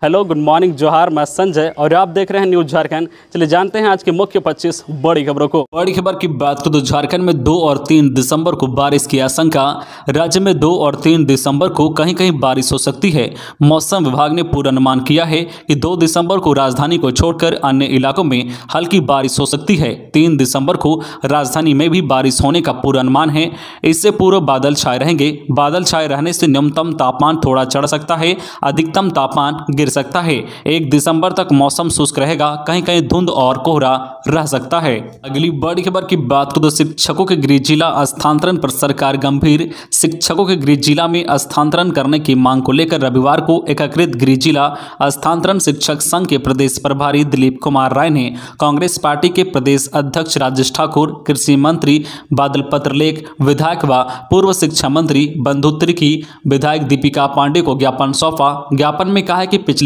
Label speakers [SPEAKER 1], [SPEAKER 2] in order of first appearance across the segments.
[SPEAKER 1] Hello, good morning, जोहार। मैं संजय और आप देख रहे हैं न्यूज झारखंड। चलिए जानते हैं आज के मुख्य 25 बड़ी खबरों को। बड़ी खबर की बात करें तो झारखंड में 2 और 3 दिसंबर को बारिश की आशंका। राज्य में 2 और 3 दिसंबर को कहीं कहीं बारिश हो सकती है। मौसम विभाग ने पूर्वानुमान किया है कि 2 दिसंबर को राजधानी को छोड़कर अन्य इलाकों में हल्की बारिश हो सकती है। 3 दिसंबर को राजधानी में भी बारिश होने का पूर्वानुमान है। इससे पूर्व बादल छाए रहेंगे। बादल छाए रहने से न्यूनतम तापमान थोड़ा चढ़ सकता है, अधिकतम तापमान गिर सकता है। 1 दिसंबर तक मौसम शुष्क रहेगा, कहीं कहीं धुंध और कोहरा रह सकता है। अगली बड़ी खबर की बात करें तो शिक्षकों के गृह जिला स्थानांतरण पर सरकार गंभीर। शिक्षकों के गृह जिला में स्थानांतरण करने की मांग को लेकर रविवार को एकीकृत गृह जिला स्थानांतरण शिक्षक संघ के प्रदेश प्रभारी दिलीप कुमार राय ने कांग्रेस पार्टी के प्रदेश अध्यक्ष राजेश ठाकुर, कृषि मंत्री बादल पत्रलेख, विधायक व पूर्व शिक्षा मंत्री बंधु तिर्की, विधायक दीपिका पांडे को ज्ञापन सौंपा। ज्ञापन में कहा है कि पिछले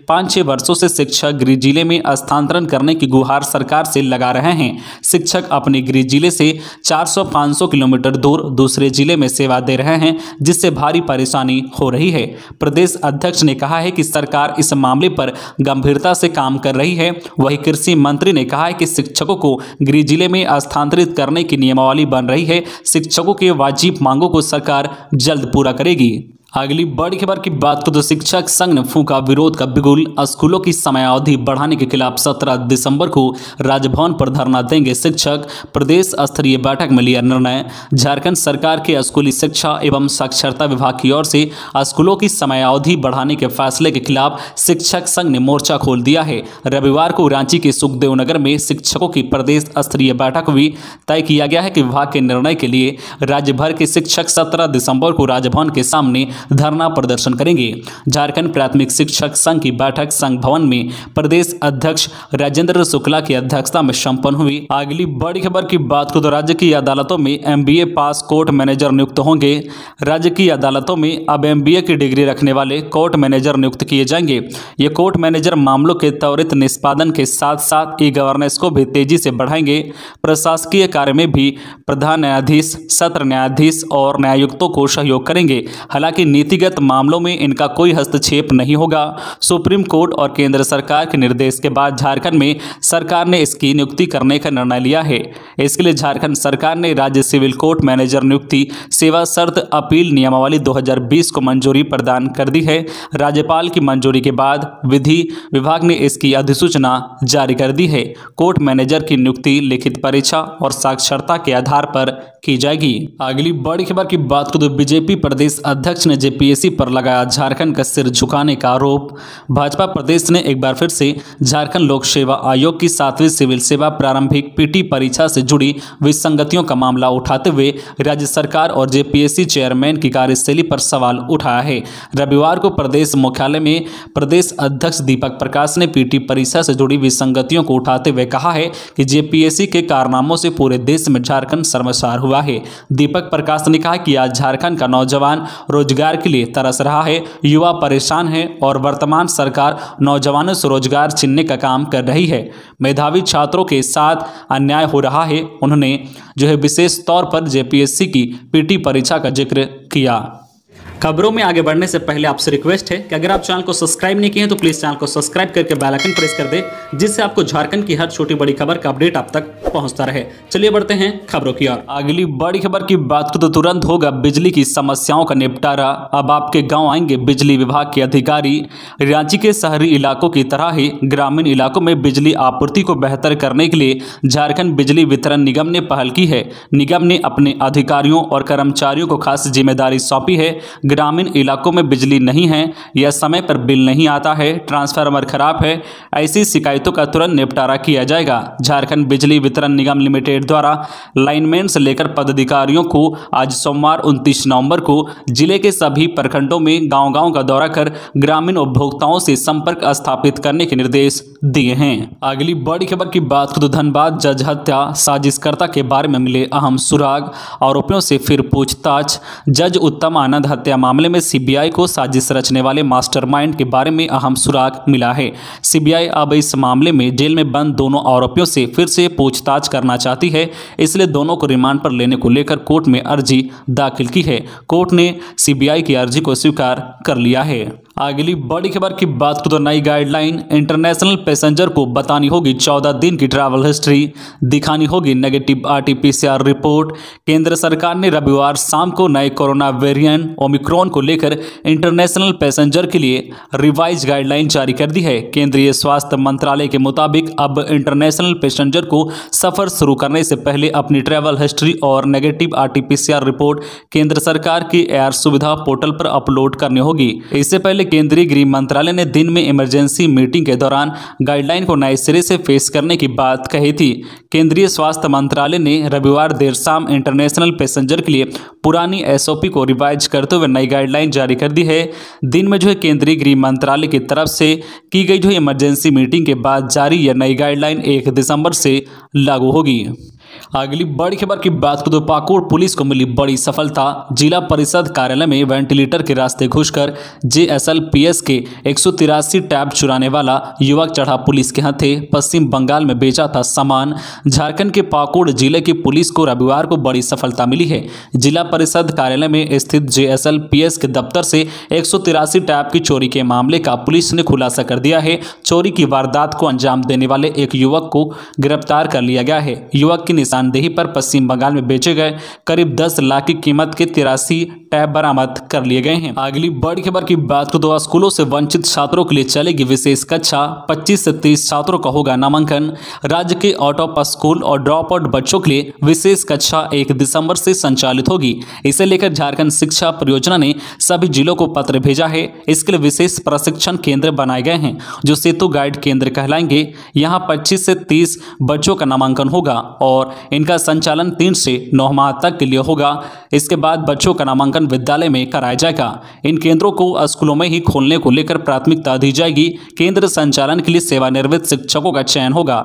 [SPEAKER 1] 5-6 वर्षों से शिक्षक गृह जिले में स्थानांतरण करने की गुहार सरकार से लगा रहे हैं। शिक्षक अपने गृह जिले से 400-500 किलोमीटर दूर दूसरे जिले में सेवा दे रहे हैं, जिससे भारी परेशानी हो रही है। प्रदेश अध्यक्ष ने कहा है कि सरकार इस मामले पर गंभीरता से काम कर रही है। वहीं कृषि मंत्री ने कहा है कि शिक्षकों को गृह जिले में स्थानांतरित करने की नियमावली बन रही है। शिक्षकों के वाजिब मांगों को सरकार जल्द पूरा करेगी। अगली बड़ी खबर की बात करें तो शिक्षक संघ ने फूंका विरोध का बिगुल। स्कूलों की समयावधि बढ़ाने के खिलाफ 17 दिसंबर को राजभवन पर धरना देंगे शिक्षक। प्रदेश स्तरीय बैठक में लिया निर्णय। झारखंड सरकार के स्कूली शिक्षा एवं साक्षरता विभाग की ओर से स्कूलों की समयावधि बढ़ाने के फैसले के खिलाफ शिक्षक संघ ने मोर्चा खोल दिया है। रविवार को रांची के सुखदेव नगर में शिक्षकों की प्रदेश स्तरीय बैठक हुई। तय किया गया है कि विभाग के निर्णय के लिए राज्य भर के शिक्षक 17 दिसंबर को राजभवन के सामने धरना प्रदर्शन करेंगे। झारखंड प्राथमिक शिक्षक संघ की बैठक संघ भवन में प्रदेश अध्यक्ष राजेंद्र शुक्ला की अध्यक्षता में संपन्न हुई। अगली बड़ी खबर की बात करें तो राज्य की अदालतों में MBA पास कोर्ट मैनेजर नियुक्त होंगे। राज्य की अदालतों में अब MBA की डिग्री रखने वाले कोर्ट मैनेजर नियुक्त किए जाएंगे। ये कोर्ट मैनेजर मामलों के त्वरित निष्पादन के साथ साथ ई-गवर्नेंस को भी तेजी से बढ़ाएंगे। प्रशासकीय कार्य में भी प्रधान न्यायाधीश, सत्र न्यायाधीश और न्यायायुक्तों को सहयोग करेंगे। हालांकि नीतिगत मामलों में इनका कोई हस्तक्षेप नहीं होगा। सुप्रीम कोर्ट और केंद्र सरकार के निर्देश के बाद झारखंड में सरकार ने इसकी नियुक्ति करने का निर्णय लिया है। इसके लिए झारखंड सरकार ने राज्य सिविल कोर्ट मैनेजर नियुक्ति सेवा शर्त अपील नियमावली 2020 को मंजूरी प्रदान कर दी है। राज्यपाल की मंजूरी के बाद विधि विभाग ने इसकी अधिसूचना जारी कर दी है। कोर्ट मैनेजर की नियुक्ति लिखित परीक्षा और साक्षरता के आधार पर की जाएगी। अगली बड़ी खबर की बात करें तो बीजेपी प्रदेश अध्यक्ष ने जेपीएससी पर लगाया झारखंड का सिर झुकाने का आरोप। भाजपा प्रदेश ने एक बार फिर से झारखंड लोक सेवा आयोग की 7वीं सिविल सेवा प्रारंभिक पीटी परीक्षा से जुड़ी विसंगतियों का मामला उठाते हुए राज्य सरकार और जेपीएससी चेयरमैन की कार्यशैली पर सवाल उठाया है। रविवार को प्रदेश मुख्यालय में प्रदेश अध्यक्ष दीपक प्रकाश ने पीटी परीक्षा से जुड़ी विसंगतियों को उठाते हुए कहा है कि जेपीएससी के कारनामों से पूरे देश में झारखंड शर्मसार हुआ है। दीपक प्रकाश ने कहा कि आज झारखंड का नौजवान रोजगार के लिए तरस रहा है, युवा परेशान है और वर्तमान सरकार नौजवानों से रोजगार छीनने का काम कर रही है। मेधावी छात्रों के साथ अन्याय हो रहा है। उन्होंने विशेष तौर पर जेपीएससी की पीटी परीक्षा का जिक्र किया। खबरों में आगे बढ़ने से पहले आपसे रिक्वेस्ट है कि अगर आप चैनल को सब्सक्राइब नहीं किए हैं तो प्लीज चैनल को सब्सक्राइब करके बेल आइकन प्रेस कर दें, जिससे आपको झारखंड की हर छोटी बड़ी खबर का अपडेट आप तक पहुंचता रहे। चलिए बढ़ते हैं खबरों की ओर। अगली बड़ी खबर की बात करें तो तुरंत होगा बिजली की समस्याओं का निपटारा। अब आपके गाँव आएंगे बिजली विभाग के अधिकारी। रांची के शहरी इलाकों की तरह ही ग्रामीण इलाकों में बिजली आपूर्ति को बेहतर करने के लिए झारखंड बिजली वितरण निगम ने पहल की है। निगम ने अपने अधिकारियों और कर्मचारियों को खास जिम्मेदारी सौंपी है। ग्रामीण इलाकों में बिजली नहीं है या समय पर बिल नहीं आता है, ट्रांसफार्मर खराब है, ऐसी शिकायतों का तुरंत निपटारा किया जाएगा। झारखंड बिजली वितरण निगम लिमिटेड द्वारा लाइनमैन से लेकर पदाधिकारियों को आज सोमवार 29 नवंबर को जिले के सभी प्रखंडों में गांव-गांव का दौरा कर ग्रामीण उपभोक्ताओं से संपर्क स्थापित करने के निर्देश दिए हैं। अगली बड़ी खबर की बात करें तो धनबाद जज हत्या साजिशकर्ता के बारे में मिले अहम सुराग। आरोपियों से फिर पूछताछ। जज उत्तम आनंद हत्या मामले में सीबीआई को साजिश रचने वाले मास्टरमाइंड के बारे में अहम सुराग मिला है। सीबीआई अब इस मामले में जेल में बंद दोनों आरोपियों से फिर से पूछताछ करना चाहती है, इसलिए दोनों को रिमांड पर लेने को लेकर कोर्ट में अर्जी दाखिल की है। कोर्ट ने सीबीआई की अर्जी को स्वीकार कर लिया है। अगली बड़ी खबर की बात करें तो नई गाइडलाइन, इंटरनेशनल पैसेंजर को बतानी होगी 14 दिन की ट्रैवल हिस्ट्री, दिखानी होगी नेगेटिव आरटीपीसीआर रिपोर्ट। केंद्र सरकार ने रविवार शाम को नए कोरोना वेरिएंट ओमिक्रॉन को लेकर इंटरनेशनल पैसेंजर के लिए रिवाइज गाइडलाइन जारी कर दी है। केंद्रीय स्वास्थ्य मंत्रालय के मुताबिक अब इंटरनेशनल पैसेंजर को सफर शुरू करने से पहले अपनी ट्रैवल हिस्ट्री और नेगेटिव आरटीपीसीआर रिपोर्ट केंद्र सरकार की एयर सुविधा पोर्टल पर अपलोड करनी होगी। इससे पहले केंद्रीय गृह मंत्रालय ने दिन में इमरजेंसी मीटिंग के दौरान गाइडलाइन को नए सिरे से पेश करने की बात कही थी। केंद्रीय स्वास्थ्य मंत्रालय ने रविवार देर शाम इंटरनेशनल पैसेंजर के लिए पुरानी एसओपी को रिवाइज करते हुए नई गाइडलाइन जारी कर दी है। दिन में केंद्रीय गृह मंत्रालय की तरफ से की गई इमरजेंसी मीटिंग के बाद जारी यह नई गाइडलाइन 1 दिसंबर से लागू होगी। अगली बड़ी खबर की बात करें तो पाकुड़ पुलिस को मिली बड़ी सफलता। जिला परिषद कार्यालय में वेंटिलेटर के रास्ते घुसकर जेएसएलपीएस के 183 टैब चुराने वाला युवक चढ़ा पुलिस के हाथे। पश्चिम बंगाल में बेचा था सामान। झारखंड के पाकुड़ जिले की पुलिस को रविवार को बड़ी सफलता मिली है। जिला परिषद कार्यालय में स्थित जेएसएलपीएस के दफ्तर से 183 टैब की चोरी के मामले का पुलिस ने खुलासा कर दिया है। चोरी की वारदात को अंजाम देने वाले एक युवक को गिरफ्तार कर लिया गया है। युवक की निशानदेही पर पश्चिम बंगाल में बेचे गए करीब 10 लाख की कीमत के 83 टैब बरामद कर लिए गए हैं। अगली बड़ी खबर की बात करें तो स्कूलों से वंचित छात्रों के लिए चलेगी विशेष कक्षा। 25 से 30 छात्रों का होगा नामांकन। राज्य के आउट ऑफ स्कूल और ड्रॉप आउट बच्चों के लिए विशेष कक्षा 1 दिसंबर से संचालित होगी। इसे लेकर झारखंड शिक्षा परियोजना ने सभी जिलों को पत्र भेजा है। इसके लिए विशेष प्रशिक्षण केंद्र बनाए गए हैं जो सेतु गाइड केंद्र कहलाएंगे। यहाँ 25 से 30 बच्चों का नामांकन होगा और इनका संचालन 3 से 9 माह तक के लिए होगा। इसके बाद बच्चों का नामांकन विद्यालय में कराया जाएगा। इन केंद्रों को स्कूलों में ही खोलने को लेकर प्राथमिकता दी जाएगी। केंद्र संचालन के लिए सेवानिवृत्त शिक्षकों का चयन होगा।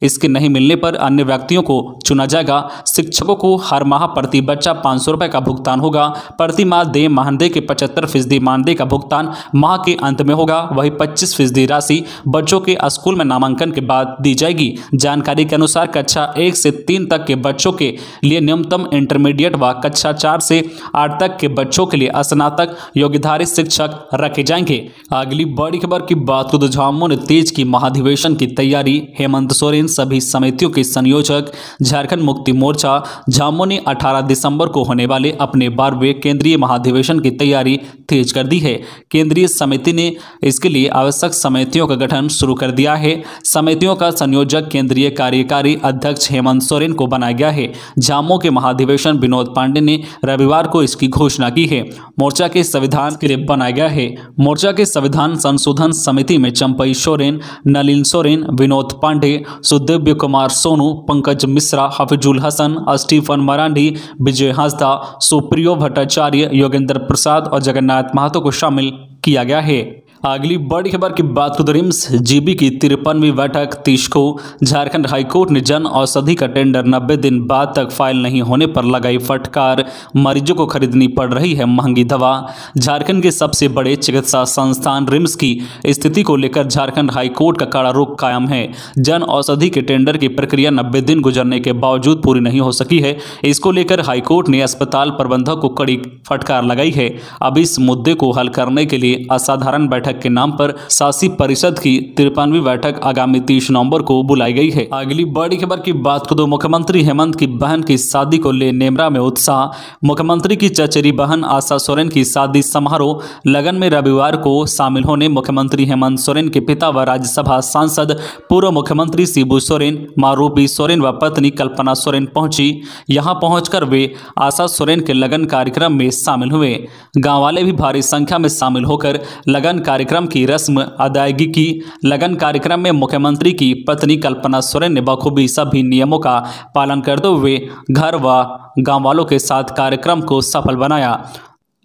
[SPEAKER 1] इसके नहीं मिलने पर अन्य व्यक्तियों को चुना जाएगा। शिक्षकों को हर माह प्रति बच्चा 500 रुपये का भुगतान होगा। प्रति माह देय मानदेय के 75% मानदेय का भुगतान माह के अंत में होगा। वही 25% राशि बच्चों के स्कूल में नामांकन के बाद दी जाएगी। जानकारी के अनुसार कक्षा 1 से 3 तक के बच्चों के लिए न्यूनतम इंटरमीडिएट व कक्षा 4 से 8 तक के बच्चों के लिए स्नातक योग्यधारी शिक्षक रखे जाएंगे। अगली बड़ी खबर की बात करें तो झामुमो ने तेज की महाधिवेशन की तैयारी। हेमंत सोरेन सभी समितियों के संयोजक। झारखंड मुक्ति मोर्चा झामुमो ने 18 दिसंबर को होने वाले अपने 12वें केंद्रीय महाधिवेशन की तैयारी तेज कर दी है। केंद्रीय समिति ने इसके लिए आवश्यक समितियों का गठन शुरू कर दिया है। समितियों का संयोजक केंद्रीय कार्यकारी अध्यक्ष हेमंत सोरेन को बनाया गया है। झामुमो के महाधिवेशन विनोद पांडे ने रविवार को इसकी घोषणा की है। मोर्चा के संविधान के लिए बनाया गया है। मोर्चा के संविधान संशोधन समिति में चंपई सोरेन, नलिन सोरेन, विनोद पांडे, दिव्य कुमार सोनू, पंकज मिश्रा, हफीजुल हसन, स्टीफन मरांडी, विजय हांसदा, सुप्रियो भट्टाचार्य, योगेंद्र प्रसाद और जगन्नाथ महतो को शामिल किया गया है। अगली बड़ी खबर की बात करें तो रिम्स जीबी की 53वीं बैठक 30 को। झारखंड हाईकोर्ट ने जन औषधि का टेंडर 90 दिन बाद तक फाइल नहीं होने पर लगाई फटकार। मरीजों को खरीदनी पड़ रही है महंगी दवा। झारखंड के सबसे बड़े चिकित्सा संस्थान रिम्स की स्थिति को लेकर झारखंड हाईकोर्ट का कड़ा रुख कायम है। जन औषधि के टेंडर की प्रक्रिया 90 दिन गुजरने के बावजूद पूरी नहीं हो सकी है। इसको लेकर हाईकोर्ट ने अस्पताल प्रबंधक को कड़ी फटकार लगाई है। अब इस मुद्दे को हल करने के लिए असाधारण बैठक के नाम पर शासी परिषद की 53वीं बैठक आगामी 30 नवंबर को बुलाई गई है। अगली बड़ी खबर की बात करें तो मुख्यमंत्री हेमंत की बहन की शादी को ले नेमरा में उत्साह। मुख्यमंत्री की चचेरी बहन आशा सोरेन की शादी समारोह लगन में रविवार को शामिल होने मुख्यमंत्री हेमंत सोरेन के पिता व राज्यसभा सांसद पूर्व मुख्यमंत्री शिबू सोरेन, मारूबी सोरेन व पत्नी कल्पना सोरेन पहुंची। यहां पहुंचकर वे आशा सोरेन के लगन कार्यक्रम में शामिल हुए। गांव वाले भी भारी संख्या में शामिल होकर लगन कार्यक्रम की रस्म अदायगी की। लगन कार्यक्रम में मुख्यमंत्री की पत्नी कल्पना सोरेन ने बखूबी सभी नियमों का पालन करते हुए घर व गांव वालों के साथ कार्यक्रम को सफल बनाया।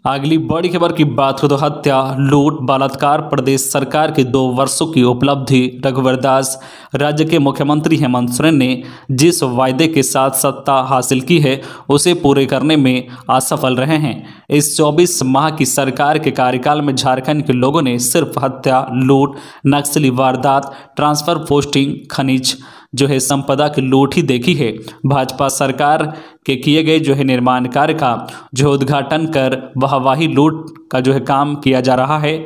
[SPEAKER 1] अगली बड़ी खबर की बात करें तो हत्या, लूट, बलात्कार प्रदेश सरकार के 2 वर्षों की उपलब्धि। रघुवर दास। राज्य के मुख्यमंत्री हेमंत सोरेन ने जिस वायदे के साथ सत्ता हासिल की है उसे पूरे करने में असफल रहे हैं। इस 24 माह की सरकार के कार्यकाल में झारखंड के लोगों ने सिर्फ हत्या, लूट, नक्सली वारदात, ट्रांसफर पोस्टिंग, खनिज संपदा की लूट ही देखी है। भाजपा सरकार के किए गए निर्माण कार्य का उद्घाटन कर वाहवाही लूट का काम किया जा रहा है।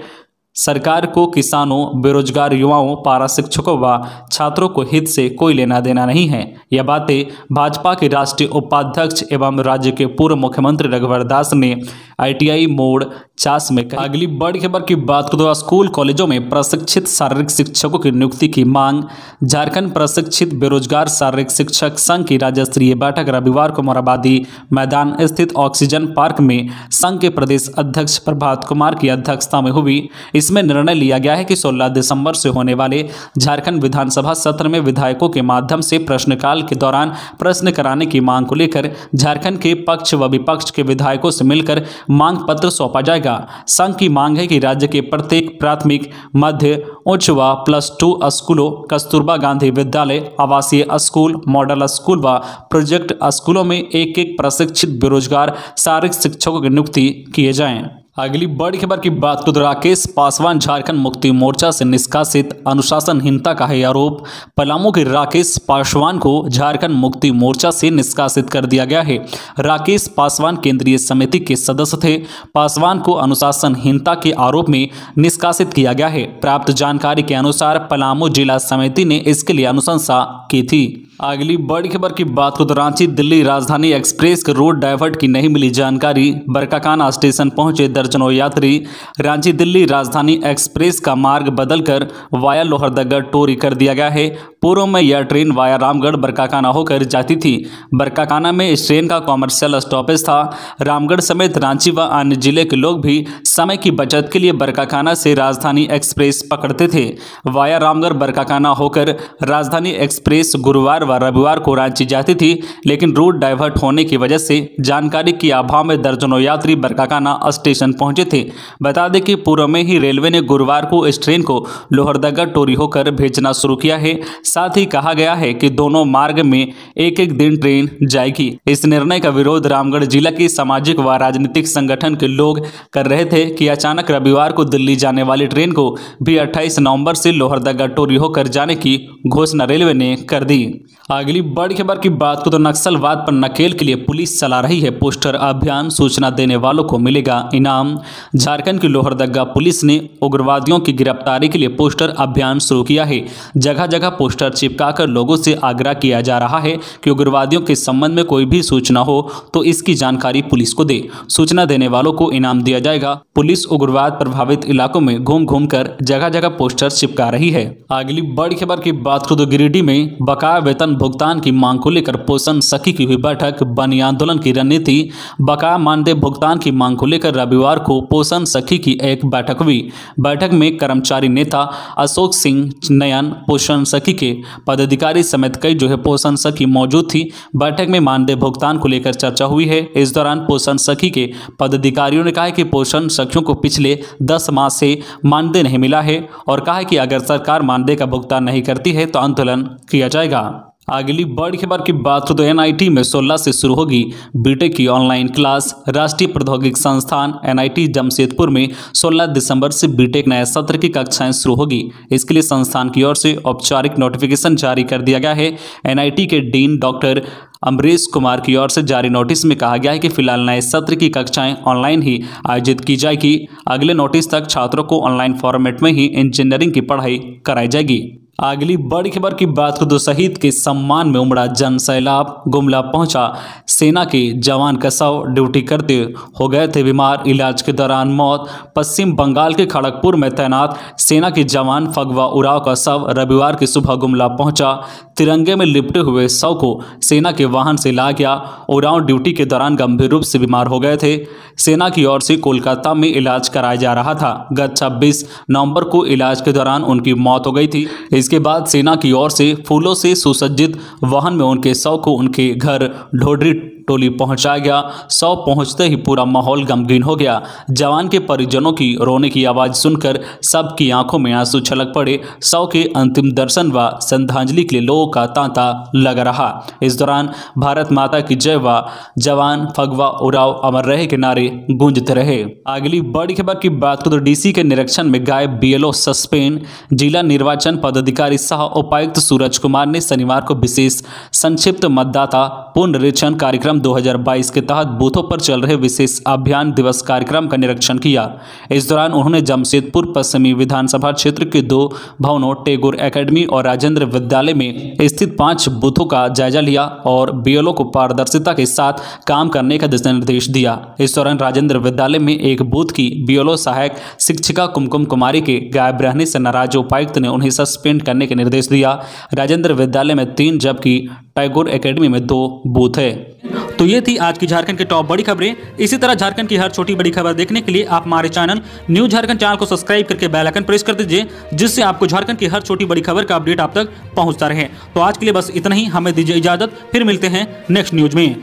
[SPEAKER 1] सरकार को किसानों, बेरोजगार युवाओं, पारा शिक्षकों व छात्रों को हित से कोई लेना देना नहीं है। यह बातें भाजपा के राष्ट्रीय उपाध्यक्ष एवं राज्य के पूर्व मुख्यमंत्री रघुवर दास ने ITI मोड़ चास में कही। अगली बड़ी खबर की बात करें तो स्कूल कॉलेजों में प्रशिक्षित शारीरिक शिक्षकों की नियुक्ति की मांग। झारखंड प्रशिक्षित बेरोजगार शारीरिक शिक्षक संघ की राज्य स्तरीय बैठक रविवार को मोरहाबादी मैदान स्थित ऑक्सीजन पार्क में संघ के प्रदेश अध्यक्ष प्रभात कुमार की अध्यक्षता में हुई। इसमें निर्णय लिया गया है कि 16 दिसंबर से होने वाले झारखंड विधानसभा सत्र में विधायकों के माध्यम से प्रश्नकाल के दौरान प्रश्न कराने की मांग को लेकर झारखंड के पक्ष व विपक्ष के विधायकों से मिलकर मांग पत्र सौंपा जाएगा। संघ की मांग है कि राज्य के प्रत्येक प्राथमिक, मध्य, उच्च व +2 स्कूलों, कस्तूरबा गांधी विद्यालय, आवासीय स्कूल, मॉडल स्कूल व प्रोजेक्ट स्कूलों में एक प्रशिक्षित बेरोजगार शारीरिक शिक्षकों की नियुक्ति किए जाएं। अगली बड़ी खबर की बात करें तो राकेश पासवान झारखंड मुक्ति मोर्चा से निष्कासित, अनुशासनहीनता का है आरोप। पलामू के राकेश पासवान को झारखंड मुक्ति मोर्चा से निष्कासित कर दिया गया है। राकेश पासवान केंद्रीय समिति के सदस्य थे। पासवान को अनुशासनहीनता के आरोप में निष्कासित किया गया है। प्राप्त जानकारी के अनुसार पलामू जिला समिति ने इसके लिए अनुशंसा की थी। अगली बड़ी खबर की बात करें तो रांची दिल्ली राजधानी एक्सप्रेस के रोड डाइवर्ट की नहीं मिली जानकारी। बरकाकाना स्टेशन पहुंचे दर्जनों यात्री। रांची दिल्ली राजधानी एक्सप्रेस का मार्ग बदलकर वाया लोहरदगा टोरी कर दिया गया है। पूर्व में यह ट्रेन वाया रामगढ़ बरकाकाना होकर जाती थी। बरकाकाना में इस ट्रेन का कॉमर्शियल स्टॉपेज था। रामगढ़ समेत रांची व अन्य जिले के लोग भी समय की बचत के लिए बरकाकाना से राजधानी एक्सप्रेस पकड़ते थे। वाया रामगढ़ बरकाकाना होकर राजधानी एक्सप्रेस गुरुवार व रविवार को रांची जाती थी, लेकिन रूट डाइवर्ट होने की वजह से जानकारी के अभाव में दर्जनों यात्री बरकाकाना स्टेशन पहुंचे थे। बता दें कि पूर्व में ही रेलवे ने गुरुवार को इस ट्रेन को लोहरदगा टोरी होकर भेजना शुरू किया है। साथ ही कहा गया है कि दोनों मार्ग में एक दिन ट्रेन जाएगी। इस निर्णय का विरोध रामगढ़ जिला के सामाजिक व राजनीतिक संगठन के लोग कर रहे थे कि अचानक रविवार को दिल्ली जाने वाली ट्रेन को भी 28 नवंबर से लोहरदगा टोरी होकर जाने की घोषणा रेलवे ने कर दी। अगली बड़ी खबर की बात करें तो नक्सलवाद पर नकेल के लिए पुलिस चला रही है पोस्टर अभियान। सूचना देने वालों को मिलेगा इनाम। झारखंड की लोहरदगा पुलिस ने उग्रवादियों की गिरफ्तारी के लिए पोस्टर अभियान शुरू किया है। जगह जगह पोस्टर चिपकाकर लोगों से आग्रह किया जा रहा है कि उग्रवादियों के संबंध में कोई भी सूचना हो तो इसकी जानकारी पुलिस को दे। सूचना देने वालों को इनाम दिया जाएगा। पुलिस उग्रवाद प्रभावित इलाकों में घूम घूम कर जगह जगह पोस्टर चिपका रही है। अगली बड़ी खबर की बात करें तो गिरिडीह में बकाया वेतन भुगतान की मांग को लेकर पोषण सखी की हुई बैठक, बनी आंदोलन की रणनीति। बकाया मानदेय भुगतान की मांग को लेकर रविवार को पोषण सखी की एक बैठक हुई। बैठक में कर्मचारी नेता अशोक सिंह नयन, पोषण सखी के पदाधिकारी समेत कई पोषण सखी मौजूद थी। बैठक में मानदेय भुगतान को लेकर चर्चा हुई है। इस दौरान पोषण सखी के पदाधिकारियों ने कहा कि पोषण सखियों को पिछले 10 माह से मानदेय नहीं मिला है और कहा है कि अगर सरकार मानदेय का भुगतान नहीं करती है तो आंदोलन किया जाएगा। अगली बड़ी खबर की बात हो तो NIT में 16 से शुरू होगी बीटेक की ऑनलाइन क्लास। राष्ट्रीय प्रौद्योगिकी संस्थान NIT जमशेदपुर में 16 दिसंबर से बीटेक नए सत्र की कक्षाएं शुरू होगी। इसके लिए संस्थान की ओर से औपचारिक नोटिफिकेशन जारी कर दिया गया है। NIT के डीन डॉक्टर अमरीश कुमार की ओर से जारी नोटिस में कहा गया है कि फिलहाल नए सत्र की कक्षाएं ऑनलाइन ही आयोजित की जाएगी। अगले नोटिस तक छात्रों को ऑनलाइन फॉर्मेट में ही इंजीनियरिंग की पढ़ाई कराई जाएगी। अगली बड़ी खबर की बात करें तो शहीद के सम्मान में उमड़ा जन सैलाब। गुमला पहुंचा सेना के जवान का शव, ड्यूटी करते हो गए थे बीमार, इलाज के दौरान मौत। पश्चिम बंगाल के खड़गपुर में तैनात सेना के जवान फगवा उराव का शव रविवार की सुबह गुमला पहुंचा। तिरंगे में लिपटे हुए शव को सेना के वाहन से लाया गया। उराव ड्यूटी के दौरान गंभीर रूप से बीमार हो गए थे। सेना की ओर से कोलकाता में इलाज कराया जा रहा था। गत 26 नवंबर को इलाज के दौरान उनकी मौत हो गई थी। इसके बाद सेना की ओर से फूलों से सुसज्जित वाहन में उनके शव को उनके घर ढोडरी टोली पहुंचाया गया। शव पहुंचते ही पूरा माहौल गमगीन हो गया। जवान के परिजनों की रोने की आवाज सुनकर सबकी आंखों में आंसू छलक पड़े। शव के अंतिम दर्शन व श्रद्धांजलि के लिए लोगों का तांता लगा रहा। इस दौरान भारत माता की जय व जवान फगवा उराव अमर रहे के नारे गूंजते रहे। अगली बड़ी खबर की बात करें तो डीसी के निरीक्षण में गायब BLO सस्पेंड। जिला निर्वाचन पदाधिकारी सह उपायुक्त सूरज कुमार ने शनिवार को विशेष संक्षिप्त मतदाता पुनरीक्षण कार्यक्रम 2022 के तहत बूथों पर चल रहे विशेष अभियान दिवस कार्यक्रम का निरीक्षण किया। इस दौरान उन्होंने जमशेदपुर पश्चिमी विधानसभा क्षेत्र के 2 भवनों टैगोर एकेडमी और राजेंद्र विद्यालय में स्थित 5 बूथों का जायजा लिया और बीएलओ को पारदर्शिता के साथ काम करने का दिशा निर्देश दिया। इस दौरान राजेंद्र विद्यालय में एक बूथ की बीएलओ सहायक शिक्षिका कुमकुम कुमारी के गायब रहने से नाराज उपायुक्त ने उन्हें सस्पेंड करने के निर्देश दिया। राजेंद्र विद्यालय में 3 जबकि टैगोर एकेडमी में 2 बूथ है। तो ये थी आज की झारखंड की टॉप बड़ी खबरें। इसी तरह झारखंड की हर छोटी बड़ी खबर देखने के लिए आप हमारे चैनल न्यूज झारखंड चैनल को सब्सक्राइब करके बेल आइकन प्रेस कर दीजिए, जिससे आपको झारखंड की हर छोटी बड़ी खबर का अपडेट आप तक पहुंचता रहे। तो आज के लिए बस इतना ही, हमें दीजिए इजाजत, फिर मिलते हैं नेक्स्ट न्यूज में।